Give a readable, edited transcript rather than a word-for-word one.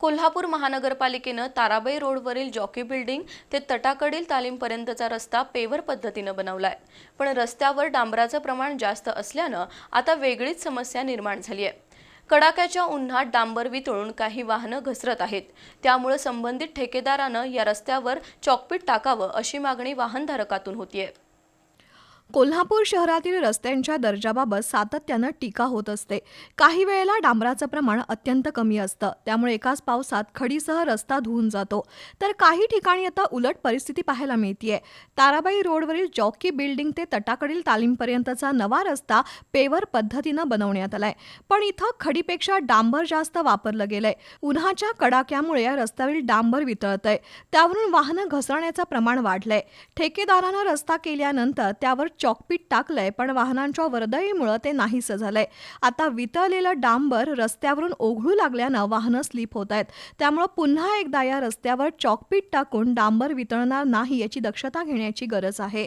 कोल्हापूर महानगरपालिकेनं ताराबाई रोडवरील jockey building ते तटाकडील तालीमपर्यंतचा रस्ता पेवर पद्धतीनं बनवलाय। पण रस्त्यावर डांबराचं प्रमाण जास्त असल्यानं आता वेगळीच समस्या निर्माण झाली आहे। कडाक्याच्या उन्हात डांबर वितळून काही वाहनं घसरत आहेत। त्यामुळे संबंधित ठेकेदारानं या रस्त्यावर चॉकपीट टाकावं अशी मागणी वाहनधारकातून होतीये। कोल्हापूर शहरातील रस्त्यांच्या दर्जाबाबत सातत्यानं टीका होत असते। काही वेळेला डांबराचं प्रमाण अत्यंत कमी असतं, त्यामुळे एकाच पावसात खडीसह रस्ता धुवून जातो। तर काही ठिकाणी आता उलट परिस्थिती पाहायला मिळतेय। ताराबाई रोडवरील जॉकी बिल्डिंग ते तटाकडील तालीमपर्यंतचा नवा रस्ता पेवर पद्धतीनं बनवण्यात आलाय, पण इथं खडीपेक्षा डांबर जास्त वापरलं गेलंय। उन्हाच्या कडाक्यामुळे या रस्त्यावरील डांबर वितळतंय, त्यावरून वाहनं घसरण्याचं प्रमाण वाढलंय। ठेकेदारानं रस्ता केल्यानंतर त्यावर चॉकपीट टाकलंय, पण वाहनांच्या वर्दळीमुळे ते नाहीसं झालंय। आता वितळलेलं डांबर रस्त्यावरून ओघळू लागल्यानं वाहनं स्लिप होत आहेत। त्यामुळे पुन्हा एकदा या रस्त्यावर चॉकपीट टाकून डांबर वितळणार नाही याची दक्षता घेण्याची गरज आहे।